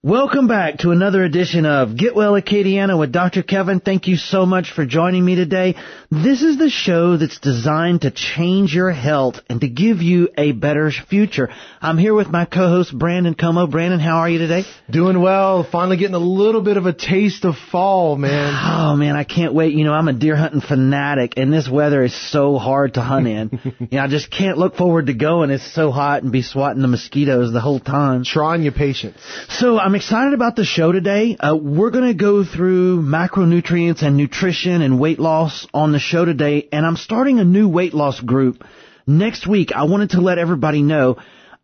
Welcome back to another edition of Get Well Acadiana with Dr. Kevin. Thank you so much for joining me today. This is the show that's designed to change your health and to give you a better future. I'm here with my co-host Brandon Como. Brandon, how are you today? Doing well. Finally getting a little bit of a taste of fall, man. Oh, man, I can't wait. You know, I'm a deer hunting fanatic, and this weather is so hard to hunt in. I just can't look forward to going. It's so hot and be swatting the mosquitoes the whole time. Trying your patience. So I'm excited about the show today. We're going to go through macronutrients and nutrition and weight loss on the show today, and I'm starting a new weight loss group next week. I wanted to let everybody know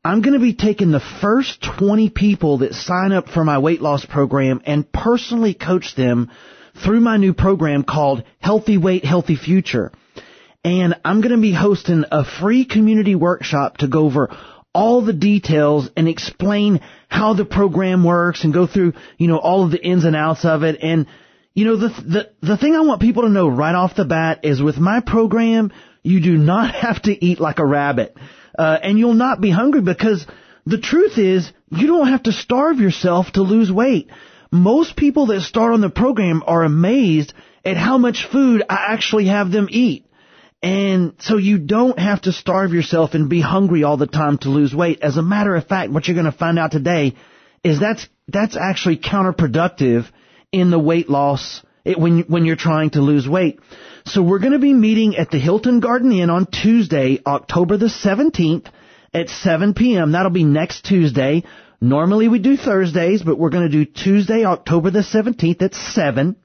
I'm going to be taking the first 20 people that sign up for my weight loss program and personally coach them through my new program called Healthy Weight, Healthy Future. And I'm going to be hosting a free community workshop to go over all the details and explain how the program works and go through, all of the ins and outs of it. And, the thing I want people to know right off the bat is with my program, you do not have to eat like a rabbit. And you'll not be hungry because the truth is you don't have to starve yourself to lose weight. Most people that start on the program are amazed at how much food I actually have them eat. And so you don't have to starve yourself and be hungry all the time to lose weight. As a matter of fact, what you're going to find out today is that's actually counterproductive in the weight loss when you're trying to lose weight. So we're going to be meeting at the Hilton Garden Inn on Tuesday, October the 17th at 7 p.m. That'll be next Tuesday. Normally we do Thursdays, but we're going to do Tuesday, October the 17th at 7.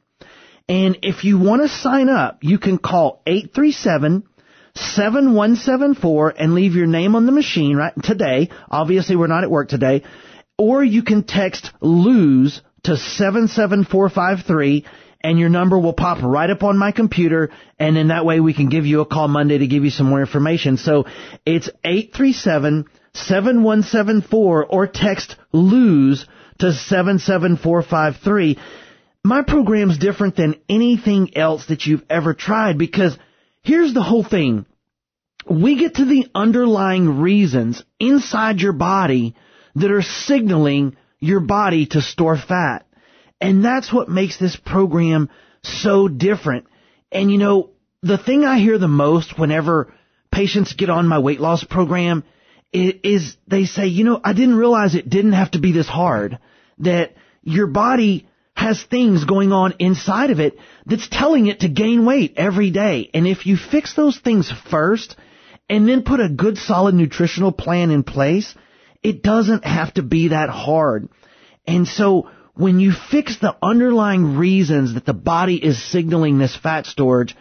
And if you want to sign up, you can call 837-7174 and leave your name on the machine right today. Obviously, we're not at work today. Or you can text LOSE to 77453, and your number will pop right up on my computer, and then that way we can give you a call Monday to give you some more information. So it's 837-7174 or text LOSE to 77453. My program's different than anything else that you've ever tried because here's the whole thing. We get to the underlying reasons inside your body that are signaling your body to store fat. And that's what makes this program so different. And the thing I hear the most whenever patients get on my weight loss program is they say, I didn't realize it didn't have to be this hard, that your body has things going on inside of it that's telling it to gain weight every day. And if you fix those things first and then put a good solid nutritional plan in place, it doesn't have to be that hard. And so when you fix the underlying reasons that the body is signaling this fat storage,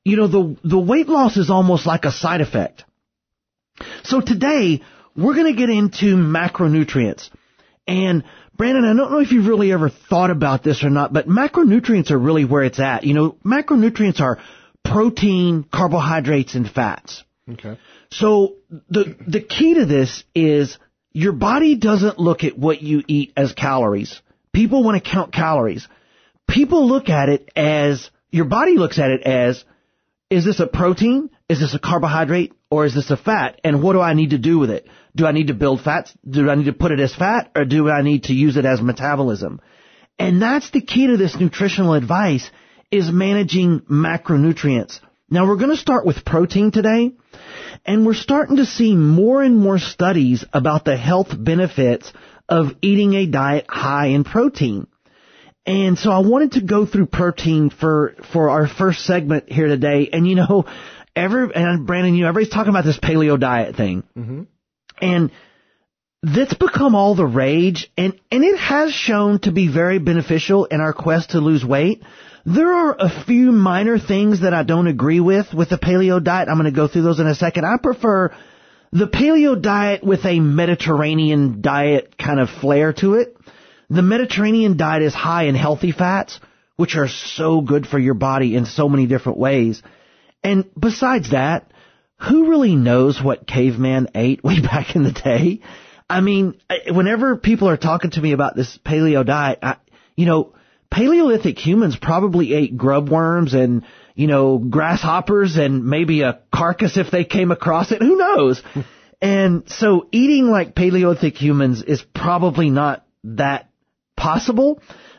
the weight loss is almost like a side effect. So today we're going to get into macronutrients. And Brandon, I don't know if you've really ever thought about this or not, but macronutrients are really where it's at. Macronutrients are protein, carbohydrates, and fats. Okay. So the key to this is your body doesn't look at what you eat as calories. People want to count calories. People look at it as, your body looks at it as, is this a protein? Is this a carbohydrate? Or is this a fat? And what do I need to do with it? Do I need to build fats? Do I need to put it as fat? Or do I need to use it as metabolism? And that's the key to this nutritional advice, is managing macronutrients. Now we're going to start with protein today. And we're starting to see more and more studies about the health benefits of eating a diet high in protein. And so I wanted to go through protein for our first segment here today. And Brandon, everybody's talking about this paleo diet thing. Mm-hmm. And that's become all the rage. And it has shown to be very beneficial in our quest to lose weight. There are a few minor things that I don't agree with the paleo diet. I'm going to go through those in a second. I prefer the paleo diet with a Mediterranean diet kind of flair to it. The Mediterranean diet is high in healthy fats, which are so good for your body in so many different ways. And besides that, who really knows what caveman ate way back in the day? I mean, whenever people are talking to me about this paleo diet, Paleolithic humans probably ate grub worms and, grasshoppers and maybe a carcass if they came across it. Who knows? And so eating like Paleolithic humans is probably not that possible,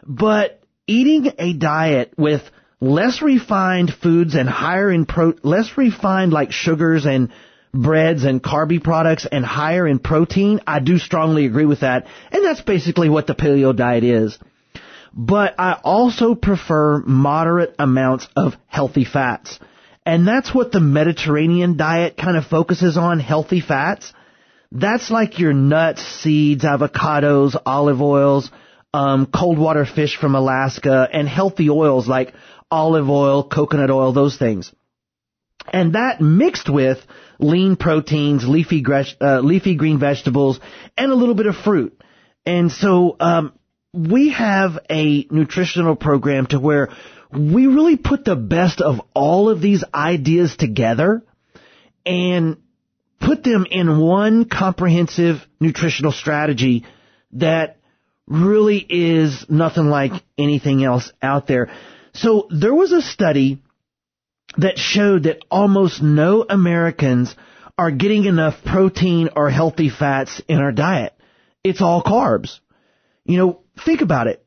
but eating a diet with less refined foods and higher in less refined like sugars and breads and carby products and higher in protein, I do strongly agree with that. And that's basically what the paleo diet is. But I also prefer moderate amounts of healthy fats. And that's what the Mediterranean diet kind of focuses on, healthy fats. That's like your nuts, seeds, avocados, olive oils, cold water fish from Alaska, and healthy oils like olive oil, coconut oil, those things. And that mixed with lean proteins, leafy green vegetables, and a little bit of fruit. And so we have a nutritional program to where we really put the best of all of these ideas together and put them in one comprehensive nutritional strategy that really is nothing like anything else out there. So there was a study that showed that almost no Americans are getting enough protein or healthy fats in our diet. It's all carbs. You know, think about it.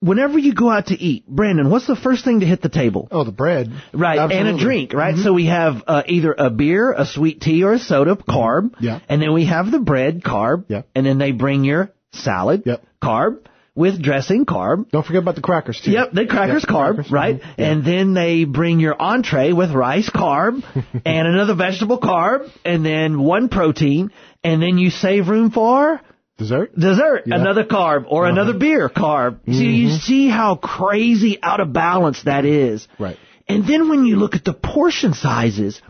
Whenever you go out to eat, Brandon, what's the first thing to hit the table? Oh, the bread. Right, absolutely. And a drink, right? Mm-hmm. So we have either a beer, a sweet tea, or a soda, carb. Yeah. And then we have the bread, carb. Yeah. And then they bring your salad, yep, carb, with dressing, carb. Don't forget about the crackers, too. Yep, the crackers, carb, crackers, right? Mm-hmm. Yeah. And then they bring your entree with rice, carb, and another vegetable, carb, and then one protein, and then you save room for... Dessert, yeah. Another carb, or another beer, carb. Mm-hmm. So you see how crazy out of balance that is. Right. And then when you look at the portion sizes,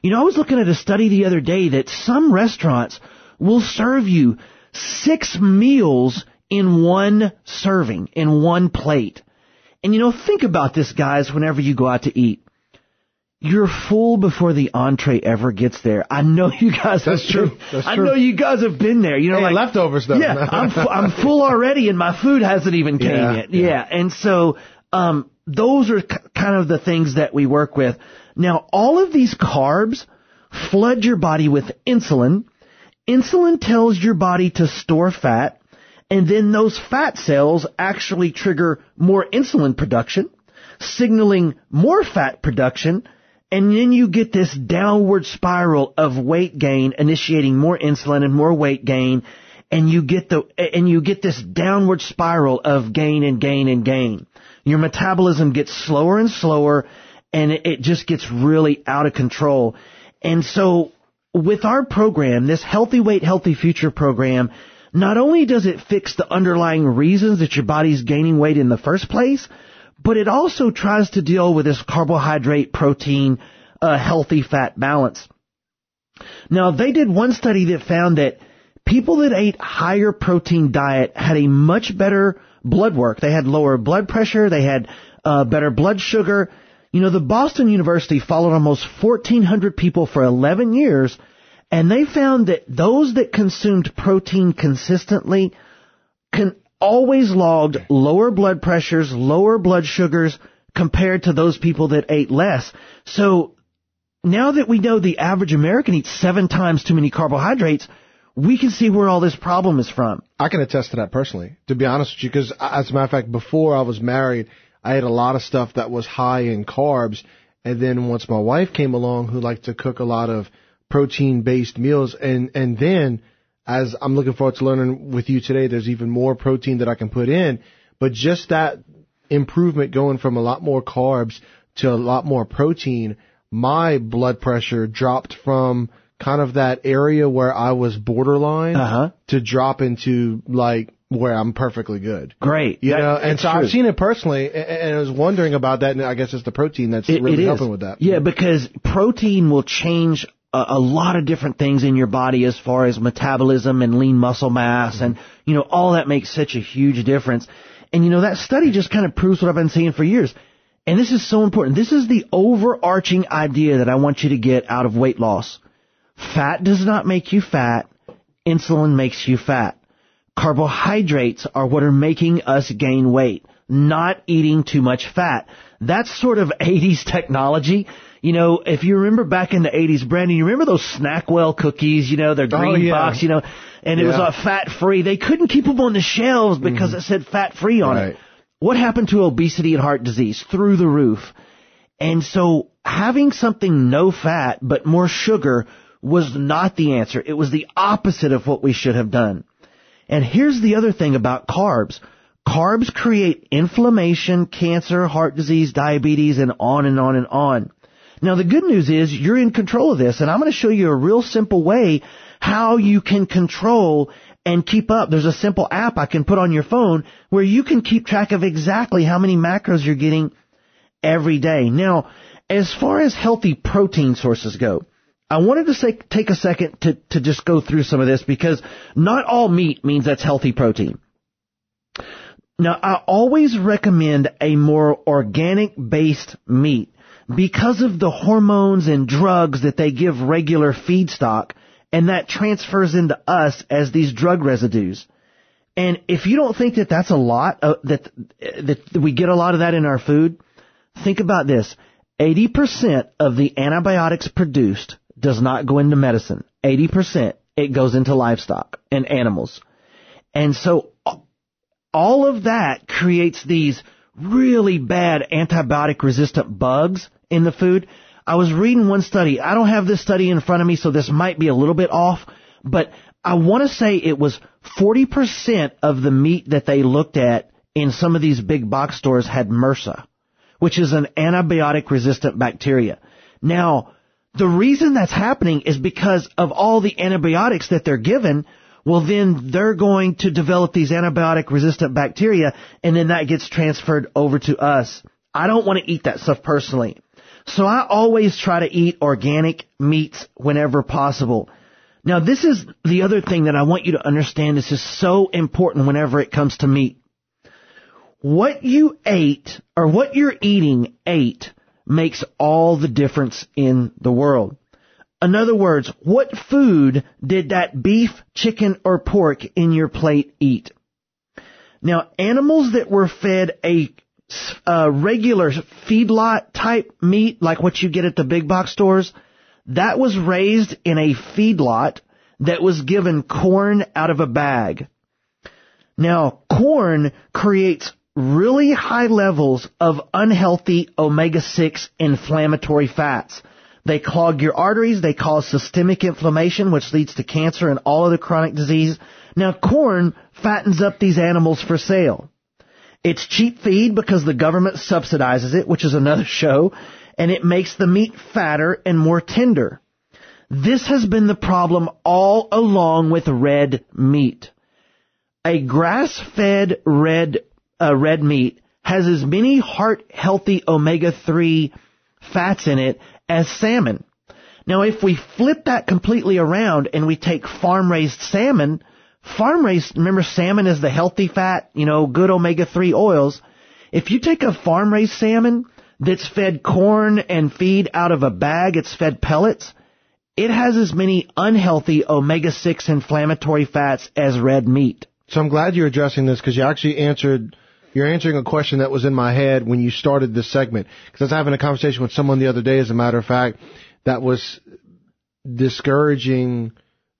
you know, I was looking at a study the other day that some restaurants will serve you 6 meals in one serving, in one plate. And you know, think about this, guys, whenever you go out to eat. You're full before the entree ever gets there. I know you guys. That's true. I know you guys have been there. You know, like leftovers though. Yeah, I'm full already, and my food hasn't even came yet. Yeah, and so those are kind of the things that we work with. Now, all of these carbs flood your body with insulin. Insulin tells your body to store fat, and then those fat cells actually trigger more insulin production, signaling more fat production. And then you get this downward spiral of weight gain, initiating more insulin and more weight gain, and you get this downward spiral of gain and gain and gain. Your metabolism gets slower and slower, and it just gets really out of control. And so with our program, this Healthy Weight, Healthy Future program, not only does it fix the underlying reasons that your body's gaining weight in the first place, but it also tries to deal with this carbohydrate, protein, healthy fat balance. Now, they did one study that found that people that ate higher protein diet had a much better blood work. They had lower blood pressure. They had better blood sugar. You know, the Boston University followed almost 1,400 people for 11 years, and they found that those that consumed protein consistently always logged lower blood pressures, lower blood sugars compared to those people that ate less. So now that we know the average American eats 7 times too many carbohydrates, we can see where all this problem is from. I can attest to that personally, to be honest with you, because as a matter of fact, before I was married, I ate a lot of stuff that was high in carbs. And then once my wife came along, who liked to cook a lot of protein-based meals, and then as I'm looking forward to learning with you today, there's even more protein that I can put in. But just that improvement going from a lot more carbs to a lot more protein, my blood pressure dropped from kind of that area where I was borderline to drop into like where I'm perfectly good. Great. You know, and so I've seen it personally, and I was wondering about that, and I guess it's the protein that's really helping with that. Yeah, because protein will change a lot of different things in your body as far as metabolism and lean muscle mass, and, you know, all that makes such a huge difference. And, you know, that study just kind of proves what I've been saying for years. And this is so important. This is the overarching idea that I want you to get out of weight loss. Fat does not make you fat. Insulin makes you fat. Carbohydrates are what are making us gain weight, not eating too much fat. That's sort of 80s technology. You know, if you remember back in the 80s, Brandon, you remember those Snackwell cookies, you know, their green box, you know, and it was fat-free. They couldn't keep them on the shelves because it said fat-free on it. What happened to obesity and heart disease? Through the roof. And so having something no fat but more sugar was not the answer. It was the opposite of what we should have done. And here's the other thing about carbs. Carbs create inflammation, cancer, heart disease, diabetes, and on and on and on. Now, the good news is you're in control of this, and I'm going to show you a real simple way how you can control and keep up. There's a simple app I can put on your phone where you can keep track of exactly how many macros you're getting every day. Now, as far as healthy protein sources go, I wanted to take a second to just go through some of this because not all meat means that's healthy protein. Now, I always recommend a more organic-based meat because of the hormones and drugs that they give regular feedstock, and that transfers into us as these drug residues. And if you don't think that that's a lot, that we get a lot of that in our food, think about this. 80% of the antibiotics produced does not go into medicine. 80%, it goes into livestock and animals. And so all of that creates these really bad antibiotic-resistant bugs in the food. I was reading one study. I don't have this study in front of me, so this might be a little bit off, but I want to say it was 40% of the meat that they looked at in some of these big box stores had MRSA, which is an antibiotic-resistant bacteria. Now, the reason that's happening is because of all the antibiotics that they're given. Well, then they're going to develop these antibiotic-resistant bacteria, and then that gets transferred over to us. I don't want to eat that stuff personally. So I always try to eat organic meats whenever possible. Now, this is the other thing that I want you to understand. This is so important whenever it comes to meat. What you ate, or what you're eating makes all the difference in the world. In other words, what food did that beef, chicken, or pork in your plate eat? Now, animals that were fed a regular feedlot type meat, like what you get at the big box stores, that was raised in a feedlot that was given corn out of a bag. Now, corn creates really high levels of unhealthy omega-6 inflammatory fats. They clog your arteries, they cause systemic inflammation, which leads to cancer and all other chronic disease. Now, corn fattens up these animals for sale. It's cheap feed because the government subsidizes it, which is another show, and it makes the meat fatter and more tender. This has been the problem all along with red meat. A grass-fed red meat has as many heart-healthy omega-3 fats in it as salmon. Now, if we flip that completely around and we take farm-raised salmon, remember salmon is the healthy fat, good omega-3 oils. If you take a farm-raised salmon that's fed corn and feed out of a bag, it's fed pellets, it has as many unhealthy omega-6 inflammatory fats as red meat. So I'm glad you're addressing this because you're answering a question that was in my head when you started this segment. Because I was having a conversation with someone the other day, as a matter of fact, that was discouraging,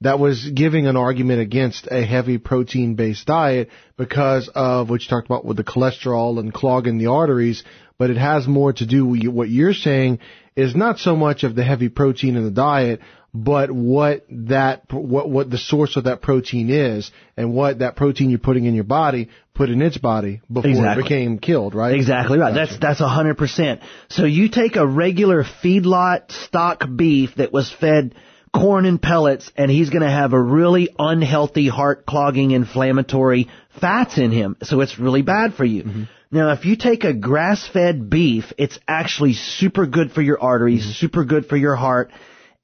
that was giving an argument against a heavy protein-based diet because of what you talked about with the cholesterol and clogging the arteries. But it has more to do with what you're saying is not so much of the heavy protein in the diet, but what the source of that protein is, and what that protein you're putting in your body put in its body before it became killed, right? Exactly right. Gotcha. That's 100%. So you take a regular feedlot stock beef that was fed corn and pellets, and he's going to have a really unhealthy, heart-clogging, inflammatory fats in him. So it's really bad for you. Mm-hmm. Now, if you take a grass-fed beef, it's actually super good for your arteries, super good for your heart.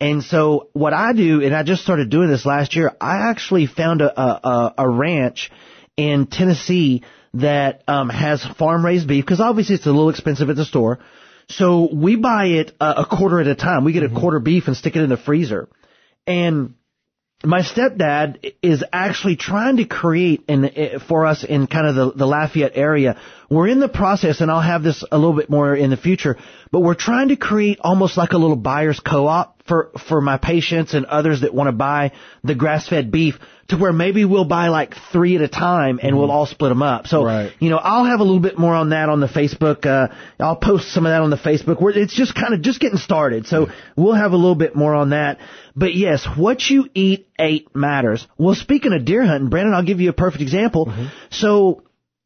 And so what I do, and I just started doing this last year, I actually found a ranch in Tennessee that has farm-raised beef, because obviously it's a little expensive at the store. So we buy it a quarter at a time. We get a quarter beef and stick it in the freezer. And my stepdad is actually trying to create for us in kind of the Lafayette area. We're in the process, and I'll have this a little bit more in the future, but we're trying to create almost like a little buyer's co-op for my patients and others that want to buy the grass-fed beef, to where maybe we'll buy like 3 at a time and we'll all split them up. So, I'll have a little bit more on that on the Facebook. I'll post some of that on the Facebook, where it's just kind of just getting started. So we'll have a little bit more on that. But yes, what you eat matters. Well, speaking of deer hunting, Brandon, I'll give you a perfect example. So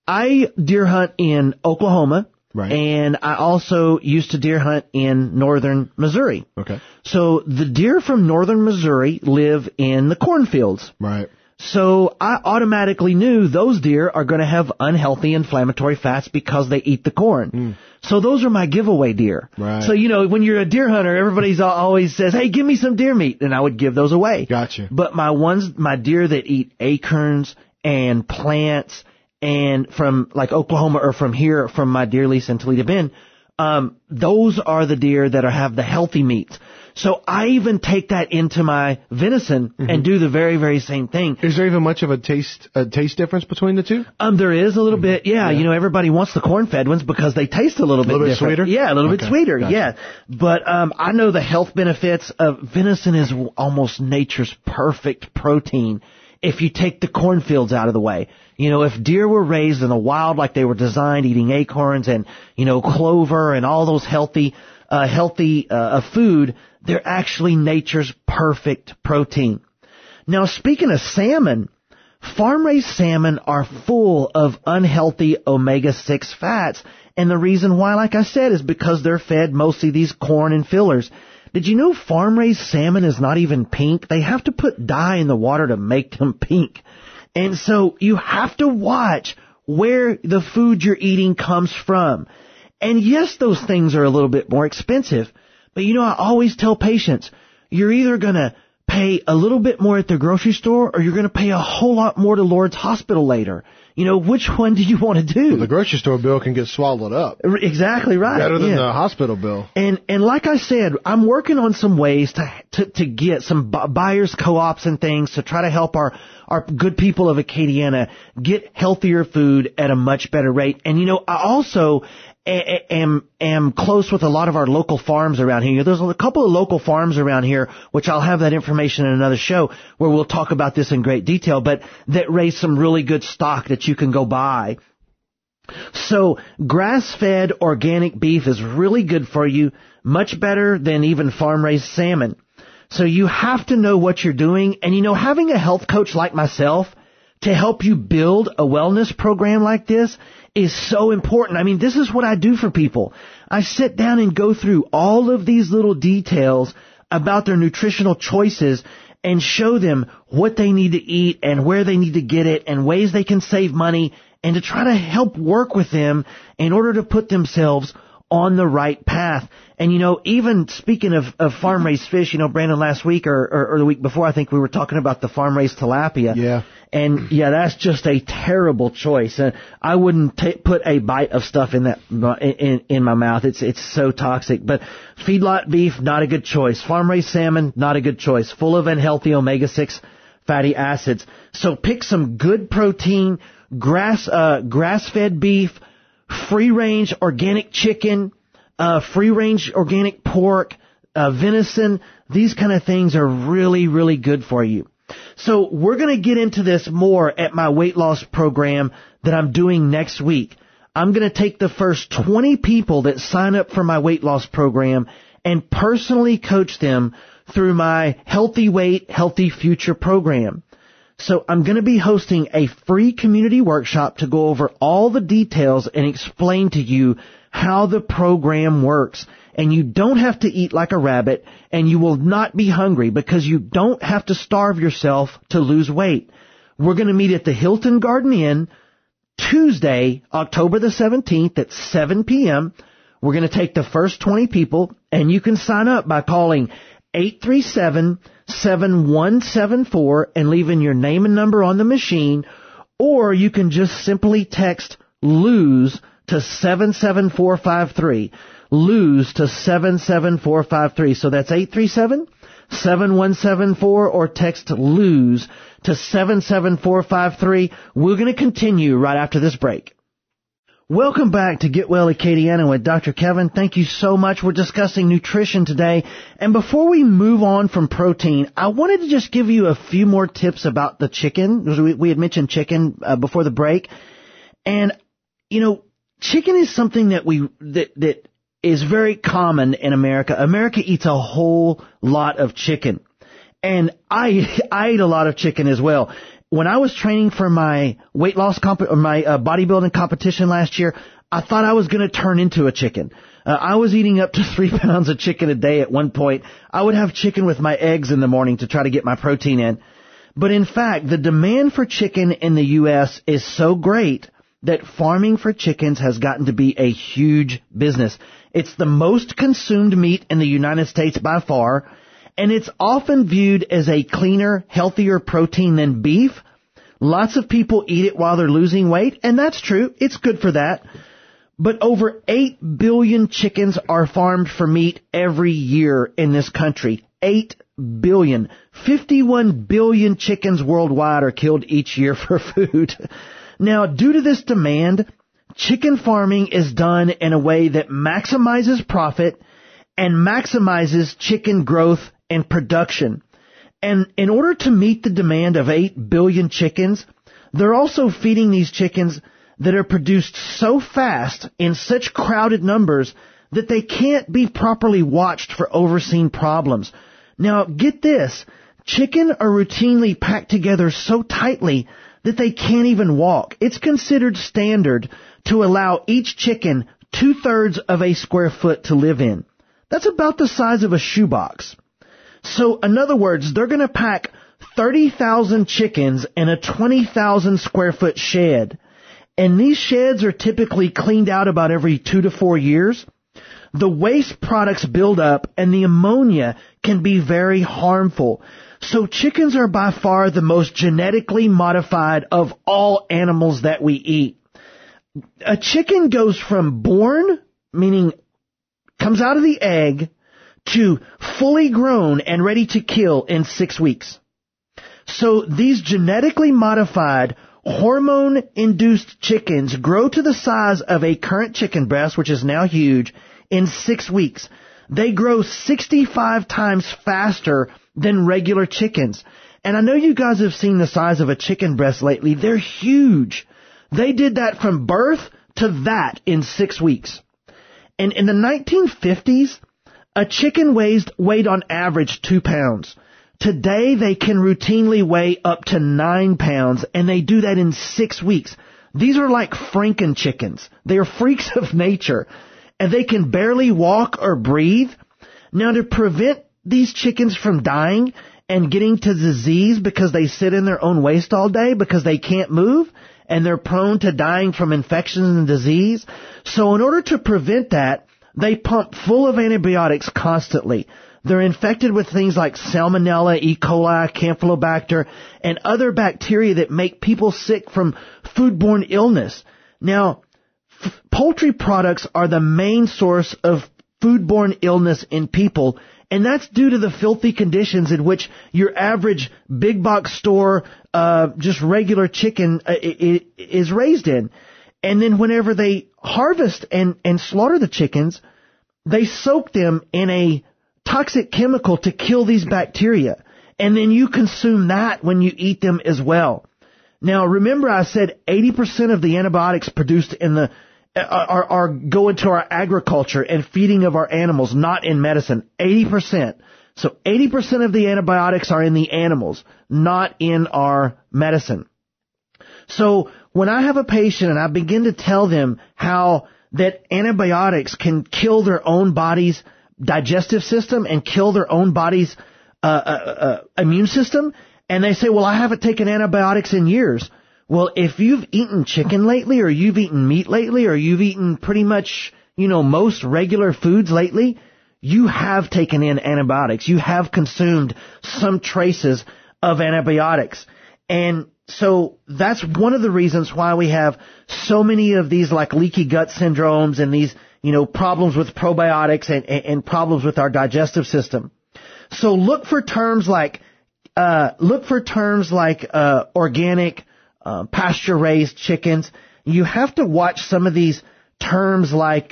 I deer hunt in Oklahoma. Right. And I also used to deer hunt in northern Missouri. Okay. So the deer from northern Missouri live in the cornfields. Right. So I automatically knew those deer are going to have unhealthy inflammatory fats because they eat the corn. So those are my giveaway deer. Right. So, when you're a deer hunter, everybody's always says, hey, give me some deer meat. And I would give those away. Gotcha. But my deer that eat acorns and plants, and from like Oklahoma or from here, from my deer lease in Toledo Bend, those are the deer that have the healthy meat. So I even take that into my venison and do the very, very same thing. Is there even much of a taste difference between the two? There is a little bit, yeah. Everybody wants the corn-fed ones because they taste a little bit different. Sweeter? Yeah, a little bit sweeter, Gotcha. yeah. But I know the health benefits of venison is almost nature's perfect protein if you take the cornfields out of the way. If deer were raised in the wild like they were designed, eating acorns and, clover and all those healthy food, they're actually nature's perfect protein. Now, speaking of salmon, farm-raised salmon are full of unhealthy omega-6 fats. And the reason why, like I said, is because they're fed mostly these corn and fillers. Did you know farm-raised salmon is not even pink? They have to put dye in the water to make them pink. And so you have to watch where the food you're eating comes from. And yes, those things are a little bit more expensive. But I always tell patients, you're either going to pay a little bit more at the grocery store or you're going to pay a whole lot more to Lord's Hospital later. Which one do you want to do? Well, the grocery store bill can get swallowed up. Exactly right. Better than the hospital bill. And like I said, I'm working on some ways to get some buyers co-ops and things to try to help our good people of Acadiana get healthier food at a much better rate. And I also am close with a lot of our local farms around here. There's a couple of local farms around here, which I'll have that information in another show where we'll talk about this in great detail, but that raise some really good stock that you can go buy. So grass-fed organic beef is really good for you, much better than even farm-raised salmon. So you have to know what you're doing. And having a health coach like myself to help you build a wellness program like this is so important. I mean, this is what I do for people. I sit down and go through all of these little details about their nutritional choices and show them what they need to eat and where they need to get it and ways they can save money, and to try to help work with them in order to put themselves on the right path. And, even speaking of farm-raised fish, Brandon, last week or the week before, I think we were talking about the farm-raised tilapia. Yeah. And, that's just a terrible choice. I wouldn't put a bite of stuff in that in my mouth. It's so toxic. But feedlot beef, not a good choice. Farm-raised salmon, not a good choice. Full of unhealthy omega-6 fatty acids. So pick some good protein, grass-fed beef, free-range organic chicken, free-range organic pork, venison. These kind of things are really, really good for you. So we're going to get into this more at my weight loss program that I'm doing next week. I'm going to take the first 20 people that sign up for my weight loss program and personally coach them through my Healthy Weight, Healthy Future program. So I'm going to be hosting a free community workshop to go over all the details and explain to you how the program works. And you don't have to eat like a rabbit, and you will not be hungry because you don't have to starve yourself to lose weight. We're going to meet at the Hilton Garden Inn Tuesday, October the 17th at 7 p.m. We're going to take the first 20 people, and you can sign up by calling 837-7174 and leaving your name and number on the machine, or you can just simply text LOSE to 77453. LOSE to 77453. So that's 837-7174 or text LOSE to 77453. We're going to continue right after this break. Welcome back to Get Well Acadiana with Dr. Kevin. Thank you so much. We're discussing nutrition today. And before we move on from protein, I wanted to just give you a few more tips about the chicken. We had mentioned chicken before the break. And, you know, chicken is something that is very common in America. America eats a whole lot of chicken. And I eat a lot of chicken as well. When I was training for my weight loss my bodybuilding competition last year, I thought I was going to turn into a chicken. I was eating up to 3 pounds of chicken a day at one point. I would have chicken with my eggs in the morning to try to get my protein in. But in fact, the demand for chicken in the U.S. is so great that farming for chickens has gotten to be a huge business. It's the most consumed meat in the United States by far. And it's often viewed as a cleaner, healthier protein than beef. Lots of people eat it while they're losing weight, and that's true. It's good for that. But over 8 billion chickens are farmed for meat every year in this country. 8 billion. 51 billion chickens worldwide are killed each year for food. Now, due to this demand, chicken farming is done in a way that maximizes profit and maximizes chicken growth and production. And in order to meet the demand of 8 billion chickens, they're also feeding these chickens that are produced so fast in such crowded numbers that they can't be properly watched for overseen problems. Now, get this. Chicken are routinely packed together so tightly that they can't even walk. It's considered standard to allow each chicken 2/3 of a square foot to live in. That's about the size of a shoebox. So, in other words, they're going to pack 30,000 chickens in a 20,000 square foot shed. And these sheds are typically cleaned out about every 2 to 4 years. The waste products build up and the ammonia can be very harmful. So chickens are by far the most genetically modified of all animals that we eat. A chicken goes from born, meaning comes out of the egg, to fully grown and ready to kill in 6 weeks. So these genetically modified, hormone-induced chickens grow to the size of a current chicken breast, which is now huge, in 6 weeks. They grow 65 times faster than regular chickens. And I know you guys have seen the size of a chicken breast lately. They're huge. They did that from birth to that in 6 weeks. And in the 1950s, a chicken weighed on average 2 pounds. Today, they can routinely weigh up to 9 pounds, and they do that in 6 weeks. These are like Franken chickens. They are freaks of nature, and they can barely walk or breathe. Now, to prevent these chickens from dying and getting to disease because they sit in their own waste all day because they can't move, and they're prone to dying from infections and disease. So in order to prevent that, they pump full of antibiotics constantly. They're infected with things like Salmonella, E. coli, Campylobacter, and other bacteria that make people sick from foodborne illness. Now, poultry products are the main source of foodborne illness in people, and that's due to the filthy conditions in which your average big box store, just regular chicken is raised in. And then whenever they harvest and slaughter the chickens, they soak them in a toxic chemical to kill these bacteria. And then you consume that when you eat them as well. Now, remember I said 80% of the antibiotics produced in the are go into our agriculture and feeding of our animals, not in medicine. 80%. So 80% of the antibiotics are in the animals, not in our medicine. So when I have a patient and I begin to tell them how that antibiotics can kill their own body's digestive system and kill their own body's immune system, and they say, well, I haven't taken antibiotics in years. Well, if you've eaten chicken lately, or you've eaten meat lately, or you've eaten pretty much, most regular foods lately, you have taken in antibiotics. You have consumed some traces of antibiotics. And so that's one of the reasons why we have so many of these like leaky gut syndromes and these, problems with probiotics and problems with our digestive system. So look for terms like organic, pasture-raised chickens. you have to watch some of these terms like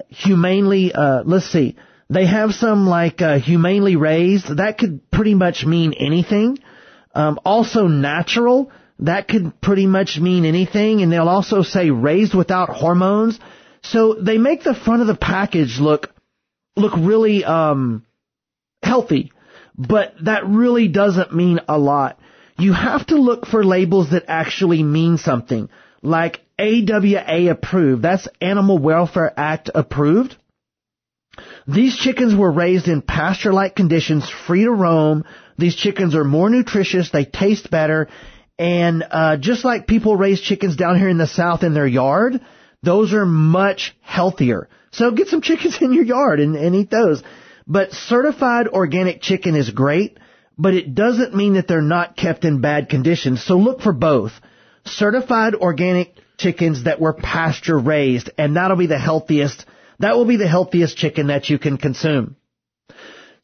humanely, let's see, they have some like humanely raised. That could pretty much mean anything. Also natural, that could pretty much mean anything. And they'll also say raised without hormones. So they make the front of the package look really healthy, but that really doesn't mean a lot. You have to look for labels that actually mean something, like AWA approved. That's Animal Welfare Act approved. These chickens were raised in pasture-like conditions, free to roam. These chickens are more nutritious, they taste better, and just like people raise chickens down here in the South in their yard, those are much healthier. So get some chickens in your yard and eat those. But certified organic chicken is great, but it doesn't mean that they're not kept in bad conditions. So look for both. Certified organic chickens that were pasture raised, and that'll be the healthiest. That will be the healthiest chicken that you can consume.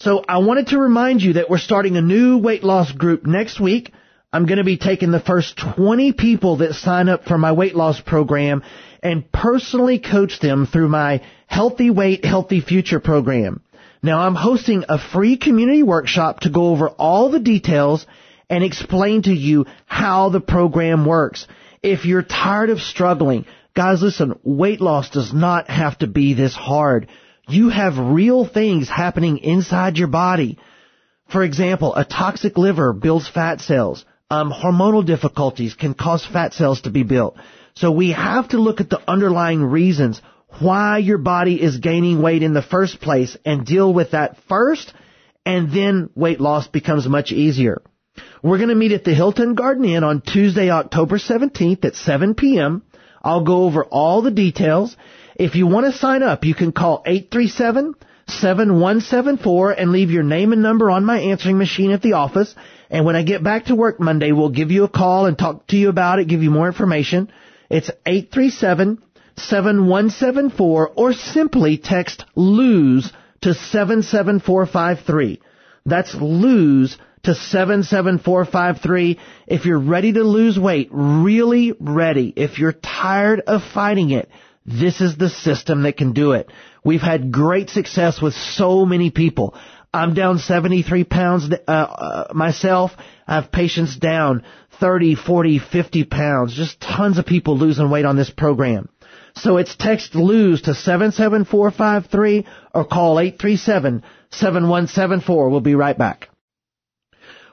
So I wanted to remind you that we're starting a new weight loss group next week. I'm going to be taking the first 20 people that sign up for my weight loss program and personally coach them through my Healthy Weight, Healthy Future program. Now I'm hosting a free community workshop to go over all the details and explain to you how the program works. If you're tired of struggling, guys, listen, weight loss does not have to be this hard. You have real things happening inside your body. For example, a toxic liver builds fat cells. Hormonal difficulties can cause fat cells to be built. So we have to look at the underlying reasons why your body is gaining weight in the first place and deal with that first, and then weight loss becomes much easier. We're going to meet at the Hilton Garden Inn on Tuesday, October 17th at 7 p.m. I'll go over all the details. If you want to sign up, you can call 837-7174 and leave your name and number on my answering machine at the office. And when I get back to work Monday, we'll give you a call and talk to you about it, give you more information. It's 837-7174 or simply text LOSE to 77453. That's LOSE to 77453. If you're ready to lose weight, really ready, if you're tired of fighting it, this is the system that can do it. We've had great success with so many people. I'm down 73 pounds myself. I have patients down 30, 40, 50 pounds. Just tons of people losing weight on this program. So it's text LOSE to 77453 or call 837-7174. We'll be right back.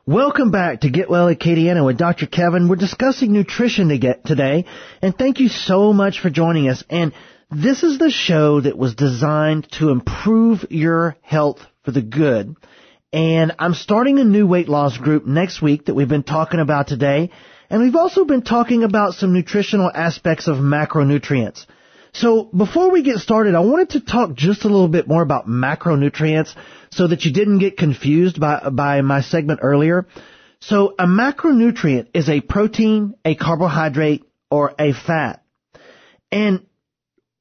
Welcome back to Get Well Acadiana with Dr. Kevin. We're discussing nutrition today, and thank you so much for joining us. And this is the show that was designed to improve your health for the good. And I'm starting a new weight loss group next week that we've been talking about today. And we've also been talking about some nutritional aspects of macronutrients. So before we get started, I wanted to talk just a little bit more about macronutrients so that you didn't get confused by my segment earlier. So a macronutrient is a protein, a carbohydrate, or a fat. And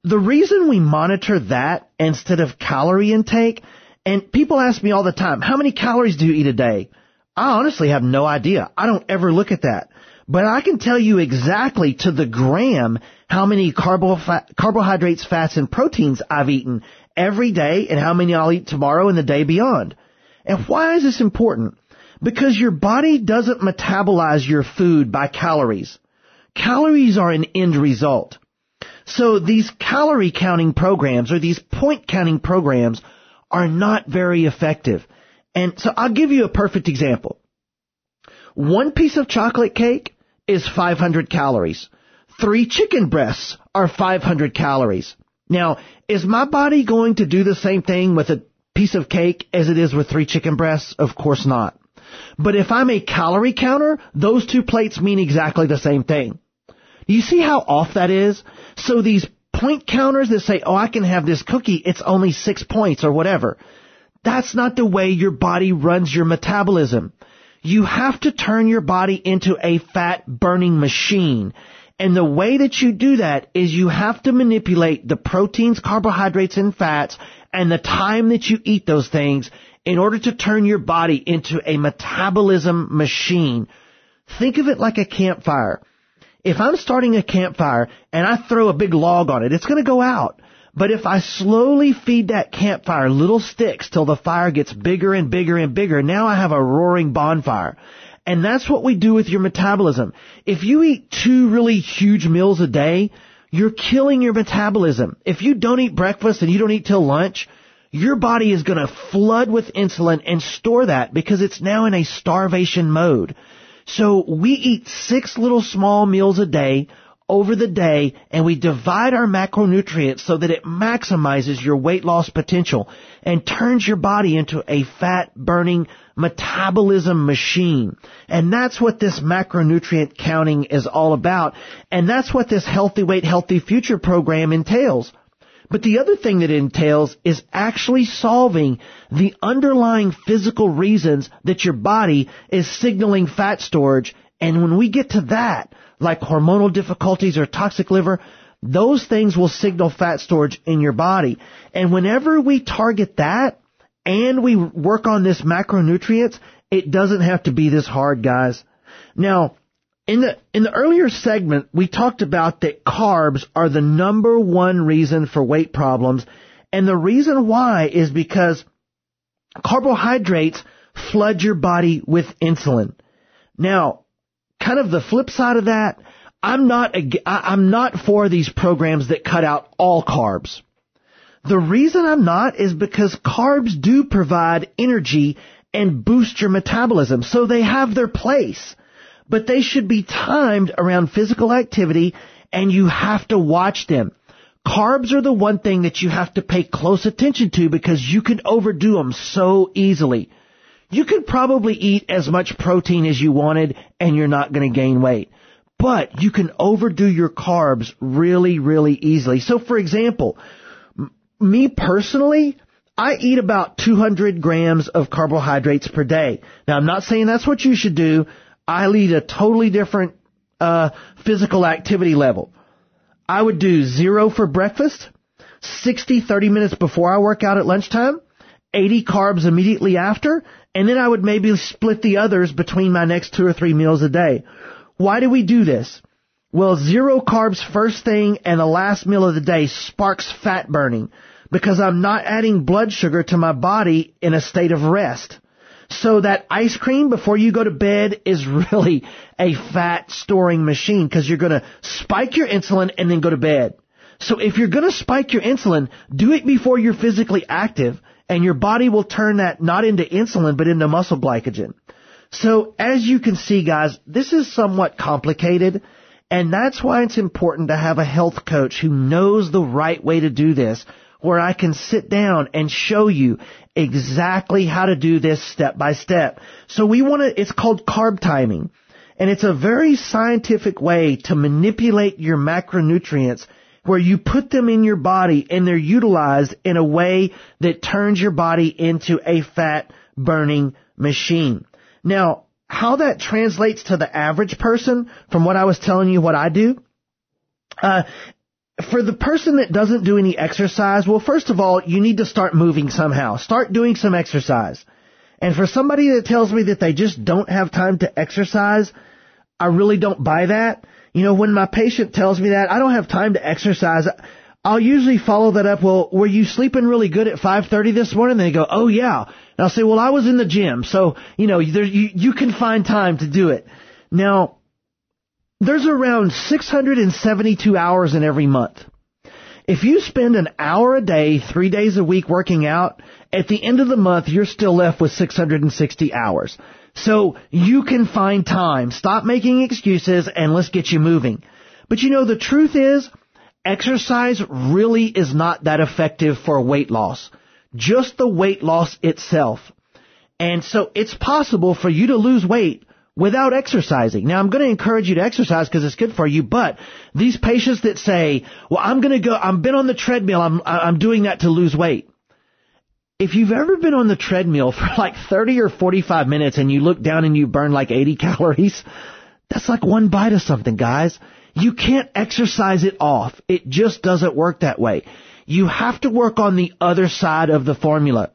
the reason we monitor that instead of calorie intake, and people ask me all the time, how many calories do you eat a day? I honestly have no idea. I don't ever look at that. But I can tell you exactly to the gram how many carbohydrates, fats, and proteins I've eaten every day and how many I'll eat tomorrow and the day beyond. And why is this important? Because your body doesn't metabolize your food by calories. Calories are an end result. So these calorie counting programs or these point counting programs are not very effective. And so I'll give you a perfect example. One piece of chocolate cake is 500 calories. 3 chicken breasts are 500 calories. Now, is my body going to do the same thing with a piece of cake as it is with 3 chicken breasts? Of course not. But if I'm a calorie counter, those 2 plates mean exactly the same thing. Do you see how off that is? So these point counters that say, oh, I can have this cookie, it's only 6 points or whatever. That's not the way your body runs your metabolism. You have to turn your body into a fat-burning machine. And the way that you do that is you have to manipulate the proteins, carbohydrates, and fats and the time that you eat those things in order to turn your body into a metabolism machine. Think of it like a campfire. If I'm starting a campfire and I throw a big log on it, it's going to go out. But if I slowly feed that campfire little sticks till the fire gets bigger and bigger and bigger, now I have a roaring bonfire. And that's what we do with your metabolism. If you eat 2 really huge meals a day, you're killing your metabolism. If you don't eat breakfast and you don't eat till lunch, your body is going to flood with insulin and store that because it's now in a starvation mode. So we eat 6 little small meals a day over the day, and we divide our macronutrients so that it maximizes your weight loss potential and turns your body into a fat-burning metabolism machine. And that's what this macronutrient counting is all about, and that's what this Healthy Weight, Healthy Future program entails. But the other thing that it entails is actually solving the underlying physical reasons that your body is signaling fat storage. And when we get to that, like hormonal difficulties or toxic liver, those things will signal fat storage in your body. And whenever we target that and we work on this macronutrients, it doesn't have to be this hard, guys. Now, in the earlier segment, we talked about that carbs are the number one reason for weight problems. And the reason why is because carbohydrates flood your body with insulin. Now, kind of the flip side of that, I'm not for these programs that cut out all carbs. The reason I'm not is because carbs do provide energy and boost your metabolism, so they have their place. But they should be timed around physical activity, and you have to watch them. Carbs are the one thing that you have to pay close attention to because you can overdo them so easily. You could probably eat as much protein as you wanted and you're not going to gain weight. But you can overdo your carbs really, really easily. So for example, me personally, I eat about 200 grams of carbohydrates per day. Now I'm not saying that's what you should do. I lead a totally different physical activity level. I would do 0 for breakfast, 30 minutes before I work out at lunchtime, 80 carbs immediately after, and then I would maybe split the others between my next 2 or 3 meals a day. Why do we do this? Well, 0 carbs first thing and the last meal of the day sparks fat burning because I'm not adding blood sugar to my body in a state of rest. So that ice cream before you go to bed is really a fat storing machine because you're going to spike your insulin and then go to bed. So if you're going to spike your insulin, do it before you're physically active, and your body will turn that not into insulin but into muscle glycogen. So as you can see, guys, this is somewhat complicated, and that's why it's important to have a health coach who knows the right way to do this, where I can sit down and show you exactly how to do this step by step. So it's called carb timing, and it's a very scientific way to manipulate your macronutrients where you put them in your body and they're utilized in a way that turns your body into a fat burning machine. Now, how that translates to the average person from what I was telling you what I do, for the person that doesn't do any exercise, well, first of all, you need to start moving somehow. Start doing some exercise. And for somebody that tells me that they just don't have time to exercise, I really don't buy that. You know, when my patient tells me that, I don't have time to exercise, I'll usually follow that up. Well, were you sleeping really good at 5:30 this morning? And they go, oh yeah. And I'll say, well, I was in the gym. So, you know, you can find time to do it. Now, there's around 672 hours in every month. If you spend an hour a day, 3 days a week working out, at the end of the month, you're still left with 660 hours. So you can find time. Stop making excuses and let's get you moving. But you know, the truth is, exercise really is not that effective for weight loss. Just the weight loss itself. And so it's possible for you to lose weight without exercising. Now, I'm going to encourage you to exercise because it's good for you, but these patients that say, well, I've been on the treadmill, I'm doing that to lose weight. If you've ever been on the treadmill for like 30 or 45 minutes and you look down and you burn like 80 calories, that's like one bite of something, guys. You can't exercise it off. It just doesn't work that way. You have to work on the other side of the formula.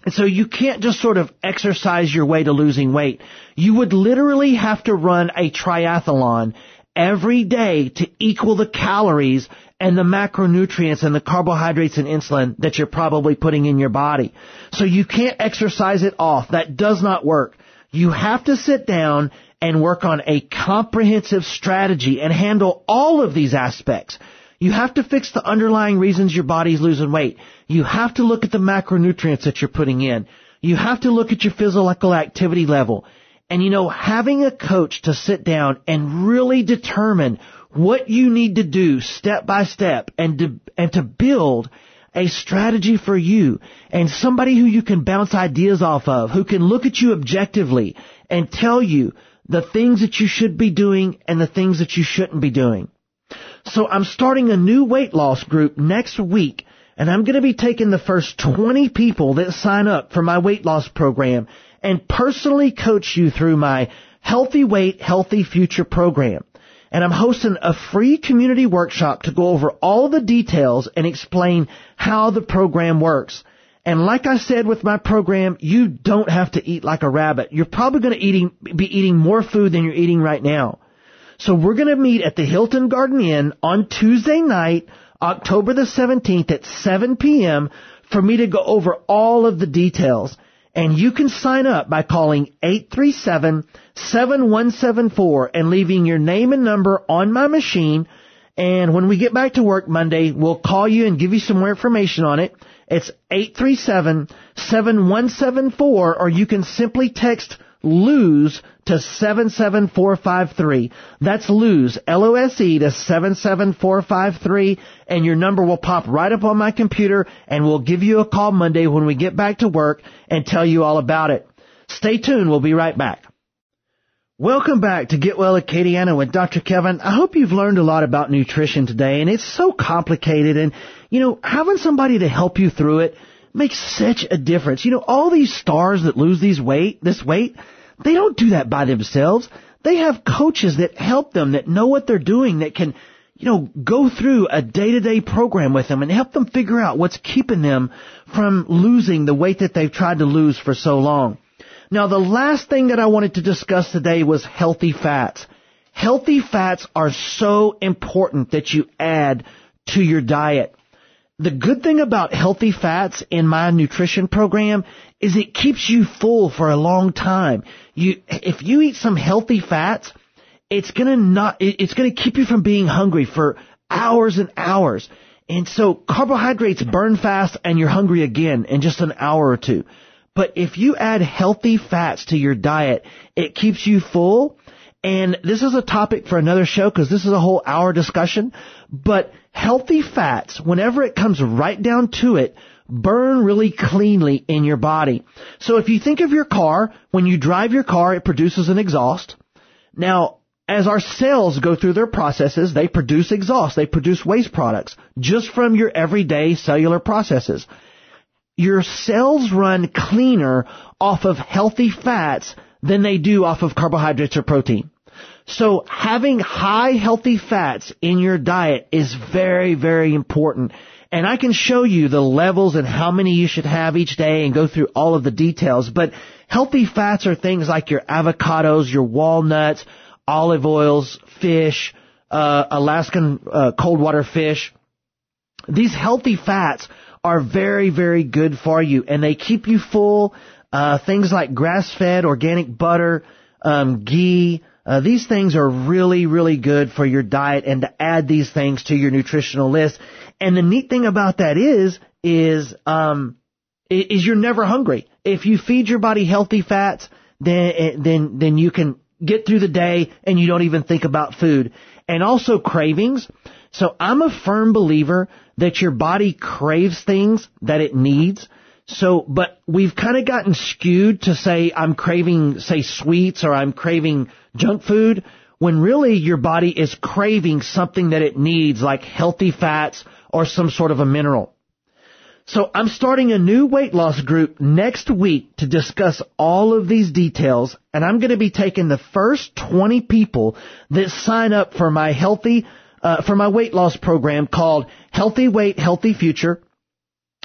And so you can't just sort of exercise your way to losing weight. You would literally have to run a triathlon every day to equal the calories and the macronutrients and the carbohydrates and insulin that you're probably putting in your body. So you can't exercise it off. That does not work. You have to sit down and work on a comprehensive strategy and handle all of these aspects. You have to fix the underlying reasons your body's losing weight. You have to look at the macronutrients that you're putting in. You have to look at your physical activity level. And having a coach to sit down and really determine what you need to do step by step and to build a strategy for you and somebody who you can bounce ideas off of, who can look at you objectively and tell you the things that you should be doing and the things that you shouldn't be doing. So I'm starting a new weight loss group next week, and I'm going to be taking the first 20 people that sign up for my weight loss program and personally coach you through my Healthy Weight, Healthy Future program. And I'm hosting a free community workshop to go over all the details and explain how the program works. And like I said with my program, you don't have to eat like a rabbit. You're probably going to be eating more food than you're eating right now. So we're going to meet at the Hilton Garden Inn on Tuesday night, October the 17th at 7 p.m. for me to go over all of the details. And you can sign up by calling 837-7174 and leaving your name and number on my machine. And when we get back to work Monday, we'll call you and give you some more information on it. It's 837-7174, or you can simply text LOSE to 77453. That's LOSE, L-O-S-E, to 77453, and your number will pop right up on my computer, and we'll give you a call Monday when we get back to work and tell you all about it. Stay tuned. We'll be right back. Welcome back to Get Well Acadiana with Dr. Kevin. I hope you've learned a lot about nutrition today, and it's so complicated, and, having somebody to help you through it makes such a difference. All these stars that lose this weight, they don't do that by themselves. They have coaches that help them, that know what they're doing, that can, go through a day-to-day program with them and help them figure out what's keeping them from losing the weight that they've tried to lose for so long. Now, the last thing that I wanted to discuss today was healthy fats. Healthy fats are so important that you add to your diet. The good thing about healthy fats in my nutrition program is it keeps you full for a long time. If you eat some healthy fats, it's gonna keep you from being hungry for hours and hours. And so carbohydrates burn fast and you're hungry again in just an hour or two. But if you add healthy fats to your diet, it keeps you full. And this is a topic for another show because this is a whole hour discussion. But healthy fats, whenever it comes right down to it, burn really cleanly in your body. So if you think of your car, when you drive your car, it produces an exhaust. Now, as our cells go through their processes, they produce exhaust. They produce waste products just from your everyday cellular processes. Your cells run cleaner off of healthy fats than they do off of carbohydrates or protein. So having high healthy fats in your diet is very, very important. And I can show you the levels and how many you should have each day and go through all of the details. But healthy fats are things like your avocados, your walnuts, olive oils, fish, Alaskan cold water fish. These healthy fats are very, very good for you, and they keep you full. Things like grass-fed organic butter, ghee, these things are really, really good for your diet, and to add these things to your nutritional list. And the neat thing about that is you're never hungry. If you feed your body healthy fats, then you can get through the day and you don't even think about food. And also cravings. So I'm a firm believer that your body craves things that it needs. So, but we've kind of gotten skewed to say I'm craving, say, sweets or I'm craving junk food, when really your body is craving something that it needs, like healthy fats or some sort of a mineral. So I'm starting a new weight loss group next week to discuss all of these details, and I'm going to be taking the first 20 people that sign up for my for my weight loss program called Healthy Weight, Healthy Future.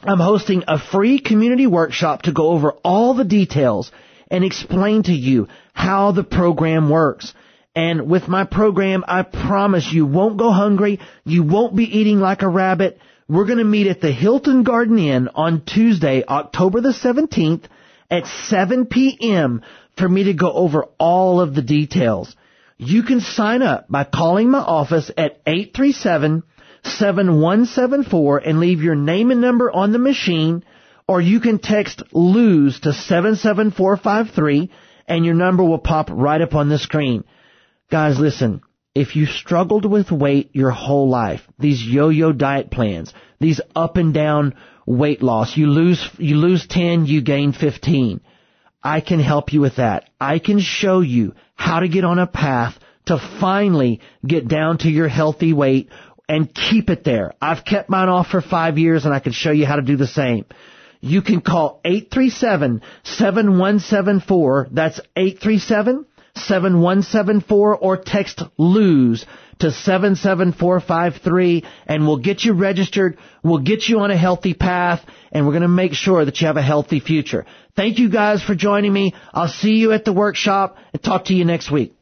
I'm hosting a free community workshop to go over all the details and explain to you how the program works. And with my program, I promise you won't go hungry. You won't be eating like a rabbit. We're going to meet at the Hilton Garden Inn on Tuesday, October the 17th at 7 p.m. for me to go over all of the details. You can sign up by calling my office at 837-7174 and leave your name and number on the machine, or you can text LOSE to 77453 and your number will pop right up on the screen. Guys, listen, if you struggled with weight your whole life, these yo-yo diet plans, these up and down weight loss, you lose 10, you gain 15. I can help you with that. I can show you how to get on a path to finally get down to your healthy weight and keep it there. I've kept mine off for 5 years and I can show you how to do the same. You can call 837-7174. That's 837-7174 or text LOSE to 77453 and we'll get you registered. We'll get you on a healthy path and we're going to make sure that you have a healthy future. Thank you guys for joining me. I'll see you at the workshop and talk to you next week.